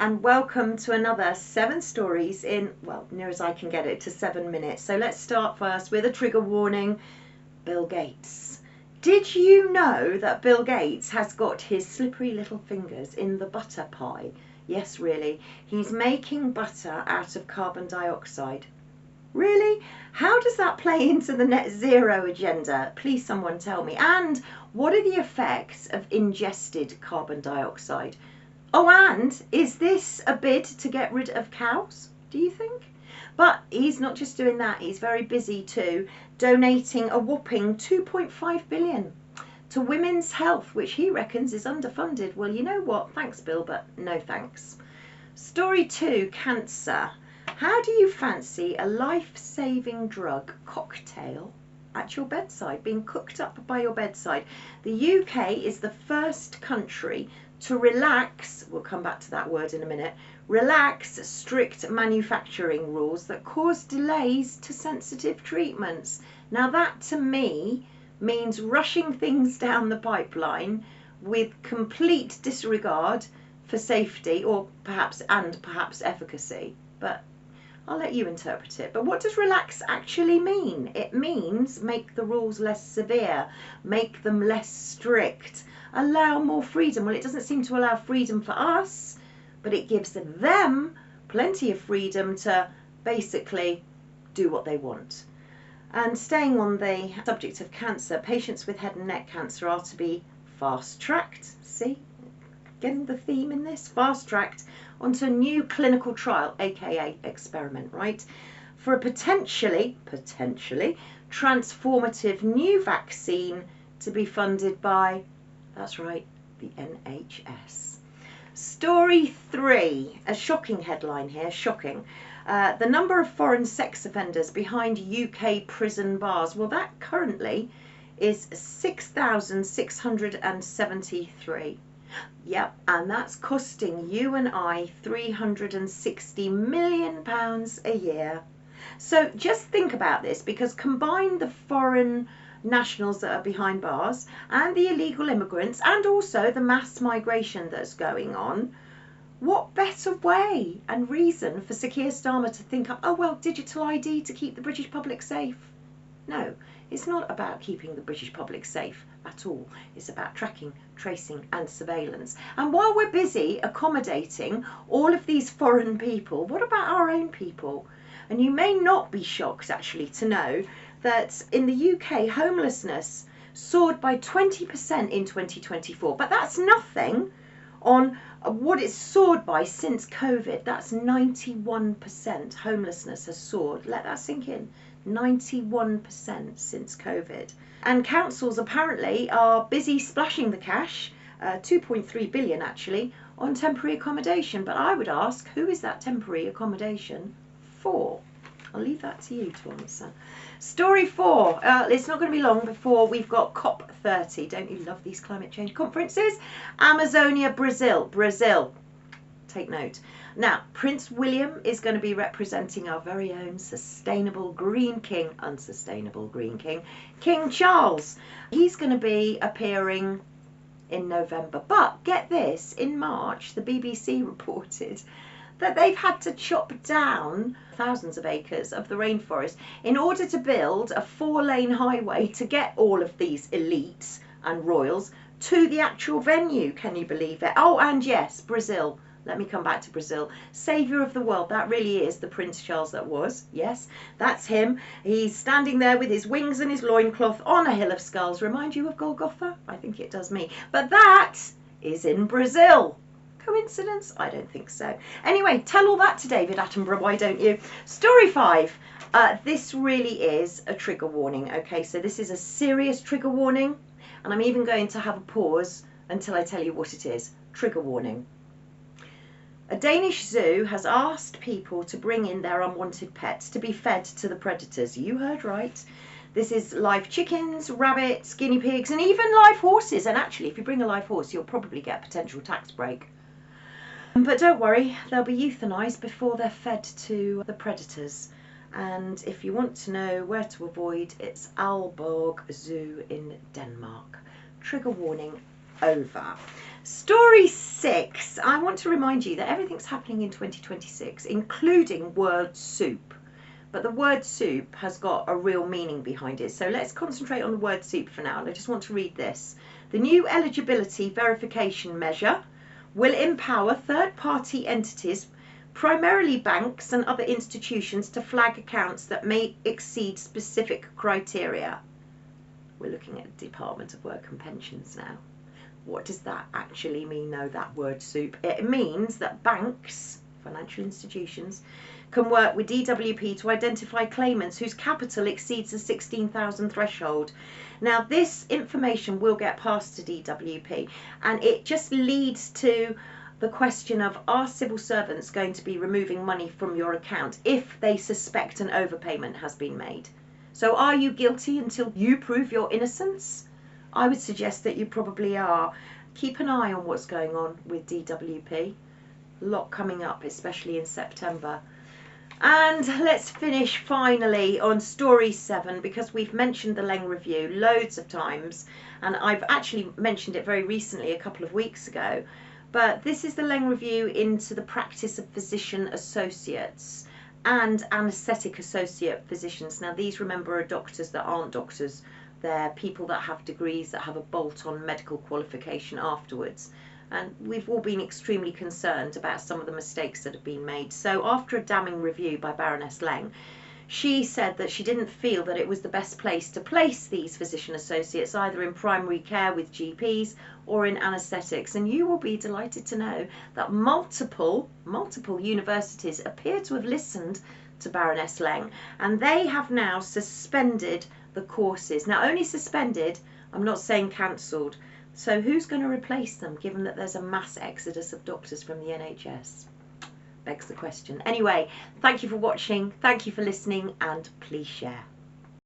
and welcome to another 7 stories in, well, near as I can get it to 7 minutes. So let's start first with a trigger warning. Bill Gates. Did you know that Bill Gates has got his slippery little fingers in the butter pie? Yes, really. He's making butter out of carbon dioxide. Really? How does that play into the net zero agenda? Please someone tell me. And what are the effects of ingested carbon dioxide? Oh, and is this a bid to get rid of cows, do you think? But he's not just doing that, he's very busy too, donating a whopping 2.5 billion to women's health, which he reckons is underfunded. Well, you know what? Thanks, Bill, but no thanks. Story 2, cancer. How do you fancy a life-saving drug cocktail at your bedside, being cooked up by your bedside? The UK is the first country to relax, we'll come back to that word in a minute, relax strict manufacturing rules that cause delays to sensitive treatments. Now that to me means rushing things down the pipeline with complete disregard for safety or perhaps efficacy. But I'll let you interpret it. But what does relax actually mean? It means make the rules less severe, make them less strict, allow more freedom. Well, it doesn't seem to allow freedom for us, but it gives them plenty of freedom to basically do what they want. And staying on the subject of cancer, patients with head and neck cancer are to be fast-tracked. See, getting the theme in this? Fast-tracked onto a new clinical trial, aka experiment, right? For a potentially transformative new vaccine to be funded by, that's right, the NHS. Story 3, a shocking headline here, shocking. The number of foreign sex offenders behind UK prison bars, well, that currently is 6,673. Yep, and that's costing you and I £360 million a year. So just think about this, because combine the foreign nationals that are behind bars and the illegal immigrants and also the mass migration that's going on, what better way and reason for Sir Keir Starmer to think up, oh well, digital ID to keep the British public safe? No, it's not about keeping the British public safe at all. It's about tracking, tracing and surveillance. And while we're busy accommodating all of these foreign people, what about our own people? And you may not be shocked actually to know that in the UK homelessness soared by 20% in 2024, but that's nothing on what it's soared by since COVID. That's 91% homelessness has soared. Let that sink in. 91% since COVID. And councils apparently are busy splashing the cash, 2.3 billion actually, on temporary accommodation. But I would ask, who is that temporary accommodation for? I'll leave that to you to answer. Story 4. It's not going to be long before we've got COP30. Don't you love these climate change conferences? Amazonia, Brazil. Brazil. Take note. Now, Prince William is going to be representing our very own sustainable green king, unsustainable green king, King Charles. He's going to be appearing in November. But get this, in March, the BBC reported that they've had to chop down thousands of acres of the rainforest in order to build a 4-lane highway to get all of these elites and royals to the actual venue. Can you believe it? Oh, and yes, Brazil. Let me come back to Brazil. Saviour of the world. That really is the Prince Charles that was. Yes, that's him. He's standing there with his wings and his loincloth on a hill of skulls. Remind you of Golgotha? I think it does me. But that is in Brazil. Coincidence? I don't think so. Anyway, tell all that to David Attenborough, why don't you? Story 5. This really is a trigger warning. Okay, so this is a serious trigger warning. And I'm even going to have a pause until I tell you what it is. Trigger warning. A Danish zoo has asked people to bring in their unwanted pets to be fed to the predators. You heard right. This is live chickens, rabbits, guinea pigs, and even live horses. And actually, if you bring a live horse, you'll probably get a potential tax break. But don't worry, they'll be euthanized before they're fed to the predators. And if you want to know where to avoid, it's Aalborg Zoo in Denmark. Trigger warning over. Story 6. I want to remind you that everything's happening in 2026, including word soup. But the word soup has got a real meaning behind it. So let's concentrate on the word soup for now. And I just want to read this. The new eligibility verification measure will empower third-party entities, primarily banks and other institutions, to flag accounts that may exceed specific criteria. We're looking at the Department of Work and Pensions now. What does that actually mean, though, that word soup? It means that banks, financial institutions, can work with DWP to identify claimants whose capital exceeds the 16,000 threshold. Now, this information will get passed to DWP, and it just leads to the question of, are civil servants going to be removing money from your account if they suspect an overpayment has been made? So are you guilty until you prove your innocence? I would suggest that you probably are. Keep an eye on what's going on with DWP. A lot coming up, especially in September. And let's finish finally on story 7, because we've mentioned the Leng Review loads of times, and I've actually mentioned it very recently, a couple of weeks ago. But this is the Leng Review into the practice of physician associates and anaesthetic associate physicians. Now, these, remember, are doctors that aren't doctors. They're people that have degrees, that have a bolt-on medical qualification afterwards. And we've all been extremely concerned about some of the mistakes that have been made. So after a damning review by Baroness Leng, she said that she didn't feel that it was the best place to place these physician associates, either in primary care with GPs or in anaesthetics. And you will be delighted to know that multiple universities appear to have listened to Baroness Leng, and they have now suspended the courses. Now, only suspended, I'm not saying cancelled. So who's going to replace them, given that there's a mass exodus of doctors from the NHS? Begs the question. Anyway, thank you for watching, thank you for listening, and please share.